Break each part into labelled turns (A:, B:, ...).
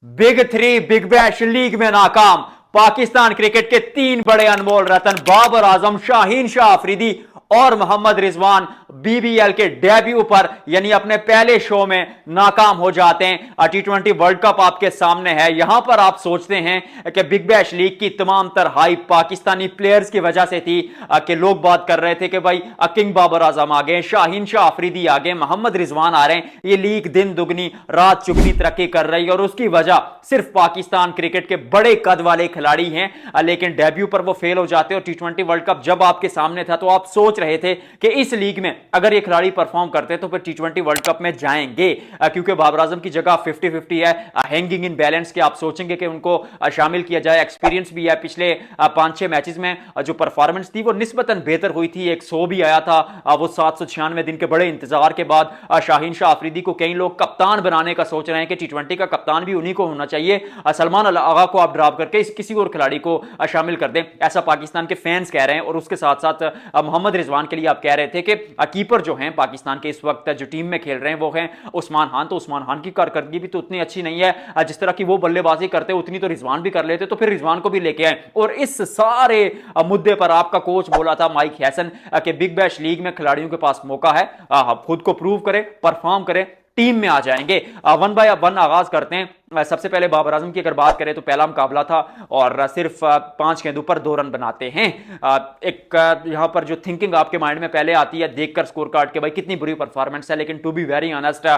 A: Big three big bash league में नाकाम। Pakistan cricket के तीन बड़े अनमोल रतन बाबर आजम, शाहीन शाह अफरीदी और मोहम्मद रिजवान बीबीएल के डेब्यू पर यानी अपने पहले शो में नाकाम हो जाते हैं। T20 वर्ल्ड कप आपके सामने है। यहां पर आप सोचते हैं कि बिग बैश लीग की तमाम तर हाइप पाकिस्तानी प्लेयर्स की वजह से थी कि लोग बात कर रहे थे कि भाई किंग बाबर आजम आ गए, शाहीन शाह अफरीदी आ गए, मोहम्मद रिजवान आ रहे हैं, ये लीग दिन दुगनी रात चुगनी तरक्की कर रही है और उसकी वजह सिर्फ पाकिस्तान क्रिकेट के बड़े कद वाले खिलाड़ी हैं। लेकिन डेब्यू पर वो फेल हो जाते और T20 वर्ल्ड कप जब आपके सामने था तो आप सोच रहे थे कि इस लीग में अगर ये खिलाड़ी परफॉर्म करते तो फिर T20 वर्ल्ड कप में जाएंगे, क्योंकि बाबर आजम की जगह 50-50 है, हैंगिंग इन बैलेंस के। आप सोचेंगे कि उनको शामिल किया जाए, एक्सपीरियंस भी है, पिछले 5-6 मैचेस में जो परफॉर्मेंस थी वो निस्बतन बेहतर हुई थी। एक 100 भी आया था वो 796 दिन के बड़े इंतजार के बाद। शाहीन शाह अफरीदी को कई लोग कप्तान बनाने का सोच रहे हैं कि T20 का कप्तान भी उन्हीं को होना चाहिए, सलमान अल आगा को आप ड्रॉप करके किसी और खिलाड़ी को शामिल कर दें, ऐसा पाकिस्तान के फैंस कह रहे हैं। और उसके साथ साथ मोहम्मद रिजवान के लिए आप कह रहे थे कि कीपर जो हैं पाकिस्तान के इस वक्त जो टीम में खेल रहे हैं वो हैं उस्मान खान। तो उस्मान खान की कारकर्दगी भी तो उतनी अच्छी नहीं है, जिस तरह की वो बल्लेबाजी करते उतनी तो रिजवान भी कर लेते, तो फिर रिजवान को भी लेके आए। और इस सारे मुद्दे पर आपका कोच बोला था माइक हैसन कि बिग बैश लीग में खिलाड़ियों के पास मौका है, खुद को प्रूव करें, परफॉर्म करें, टीम में आ जाएंगे। वन बाय वन आगाज करते हैं। सबसे पहले बाबर आजम की अगर बात करें तो पहला मुकाबला था और सिर्फ 5 गेंदों पर 2 रन बनाते हैं। एक यहां पर जो थिंकिंग आपके माइंड में पहले आती है देखकर स्कोर कार्ड के भाई कितनी बुरी परफॉर्मेंस है, लेकिन टू बी वेरी ऑनेस्ट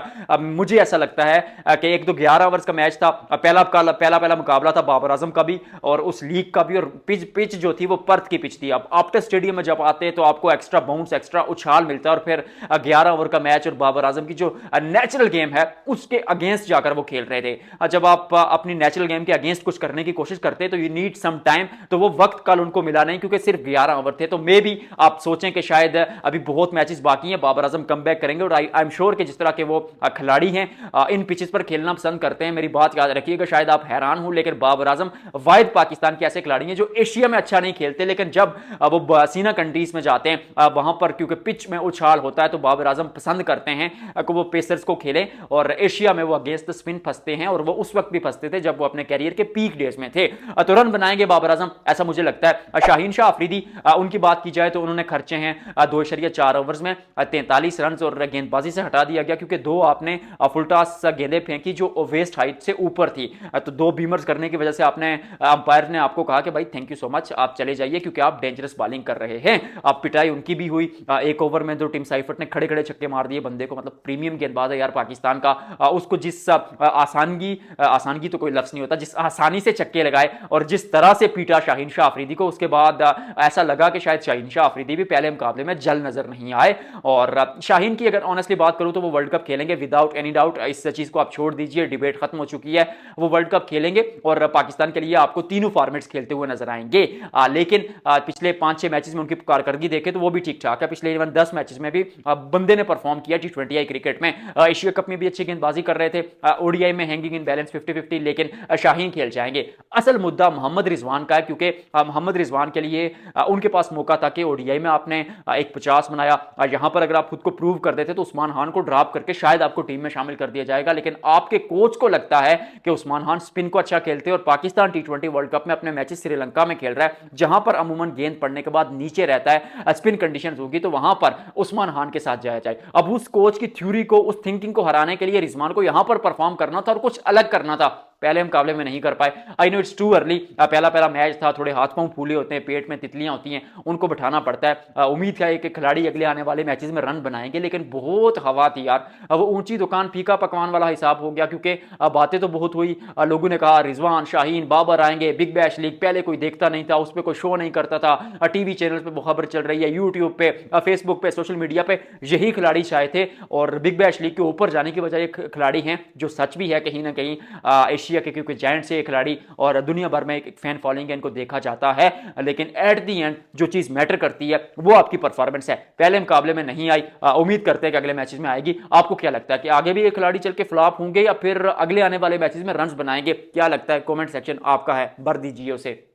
A: मुझे ऐसा लगता है कि एक तो 11 ओवर्स का मैच था, पहला मुकाबला था बाबर आजम का भी और उस लीग का भी, और पिच जो थी वो पर्थ की पिच थी। अब ऑप्टस स्टेडियम में जब आते हैं तो आपको एक्स्ट्रा बाउंस, एक्स्ट्रा उछाल मिलता है, और फिर 11 ओवर का मैच और बाबर आजम की जो नेचुरल गेम है उसके अगेंस्ट जाकर वो खेल रहे थे। जब आप अपनी नेचुरल गेम के अगेंस्ट कुछ करने की कोशिश करते हैं तो यू नीड सम टाइम, तो वो वक्त कल उनको मिला नहीं क्योंकि सिर्फ 11 ओवर थे। तो मे भी आप सोचें कि शायद अभी बहुत मैचेस बाकी हैं, बाबर आजम कमबैक करेंगे और आई एम श्योर कि जिस तरह के वो खिलाड़ी हैं इन पिचेस पर खेलना पसंद करते हैं। मेरी बात याद रखिएगा, शायद आप हैरान हो लेकिन बाबर आजम वाहिद पाकिस्तान के ऐसे खिलाड़ी हैं जो एशिया में अच्छा नहीं खेलते, लेकिन जब वो सीना कंट्रीज में जाते हैं वहां पर क्योंकि पिच में उछाल होता है तो बाबर आजम पसंद करते हैं कि वो पेसर्स को खेलें, और एशिया में वो अगेंस्ट स्पिन फंसते हैं और वो उस वक्त भी फंसते थे जब वो अपने कैरियर के पीक डेज में थे। तो रन बनाएंगे बाबर आजम ऐसा मुझे लगता है। शाहीन शाह अफरीदी उनकी बात की जाए तो उन्होंने खर्चे हैं 2.4 ओवर्स में 43 रन, और गेंदबाजी से हटा दिया गया क्योंकि 2 आपने फुलटॉस गेंदें फेंकी जो वेस्ट हाइट से ऊपर थी। तो 2 बीमर्स करने की वजह से आपने अंपायर ने आपको कहा कि भाई थैंक यू सो मच, आप चले जाइए क्योंकि आप डेंजरस बॉलिंग कर रहे हैं। आप पिटाई उनकी भी हुई। 1 ओवर में जो टिम साइफर्ट ने खड़े खड़े छक्के मार दिए बंदे को, मतलब प्रीमियम गेंदबाज है यार पाकिस्तान का, उसको जिस आसानगी तो कोई लफ्ज नहीं होता, जिस आसानी से चक्के लगाए और जिस तरह से पीटा शाहीन शाह अफरीदी को, उसके बाद ऐसा लगा कि शायद शाहीन शाह अफरीदी भी पहले मुकाबले में जल नजर नहीं आए। और शाहीन की अगर ऑनेस्टली बात करूं तो वो वर्ल्ड कप खेलेंगे विदाउट एनी डाउट, इस चीज को आप छोड़ दीजिए, डिबेट खत्म हो चुकी है। वो वर्ल्ड कप खेलेंगे और पाकिस्तान के लिए आपको तीनों फॉर्मेट्स खेलते हुए नजर आएंगे। लेकिन पिछले 5-6 मैचेस में उनकी कारकर्दगी देखे तो वो भी ठीक ठाक है। पिछले 10 मैचेस में भी बंदे ने परफॉर्म किया T20 क्रिकेट में। एशिया कप में भी अच्छी गेंदबाजी कर रहे थे, ओडीआई में हैंगिंग इन बैलेंस 50-50, लेकिन शाहीन खेल जाएंगे। असल मुद्दा मोहम्मद रिजवान का है क्योंकि मोहम्मद रिजवान के लिए उनके पास मौका था कि ओडीआई में आपने एक 50 बनाया, यहां पर अगर आप खुद को प्रूव कर देते तो उस्मान खान को ड्रॉप करके शायद आपको टीम में शामिल कर दिया जाएगा। लेकिन आपके कोच को लगता है कि उस्मान खान स्पिन को अच्छा खेलते हैं और पाकिस्तान T20 वर्ल्ड कप में अपने मैचेस श्रीलंका में खेल रहा है जहां पर अमूमन गेंद पड़ने के बाद नीचे रहता है, स्पिन कंडीशंस होगी तो वहां पर उस्मान खान के साथ जाया जाए। अब उस कोच की थ्योरी को, उस थिंकिंग को हराने के लिए रिजवान को यहां पर परफॉर्म करना था और कुछ अलग करना था। पहले मुकाबले में नहीं कर पाए। I know it's too early, पहला मैच था, थोड़े हाथ पांव फूले होते हैं, पेट में तितलियां होती हैं, उनको बैठाना पड़ता है। उम्मीद है कि खिलाड़ी अगले आने वाले मैचेस में रन बनाएंगे, लेकिन बहुत हवा थी यार। अब ऊंची दुकान फीका पकवान वाला हिसाब हो गया क्योंकि बातें तो बहुत हुई, लोगों ने कहा रिजवान, शाहीन, बाबर आएंगे, बिग बैश लीग पहले कोई देखता नहीं था, उस पर कोई शो नहीं करता था, टीवी चैनल पर खबर चल रही है, यूट्यूब पे, फेसबुक पे, सोशल मीडिया पे यही खिलाड़ी चाहे थे, और बिग बैश लीग के ऊपर जाने की बजाय खिलाड़ी हैं जो सच भी है कहीं ना कहीं एशिया के, क्योंकि जायंट से खिलाड़ी और दुनिया भर में एक फैन फॉलोइंग है, इनको देखा जाता है। लेकिन एट दी एंड जो चीज मैटर करती है वो आपकी परफॉर्मेंस है। पहले मुकाबले में नहीं आई, उम्मीद करते हैं कि अगले मैचेस में आएगी। आपको क्या लगता है कि आगे भी ये खिलाड़ी चल के फ्लॉप होंगे या फिर अगले आने वाले मैचेस में रन्स बनाएंगे? क्या लगता है? कमेंट सेक्शन आपका है, भर दीजिए उसे।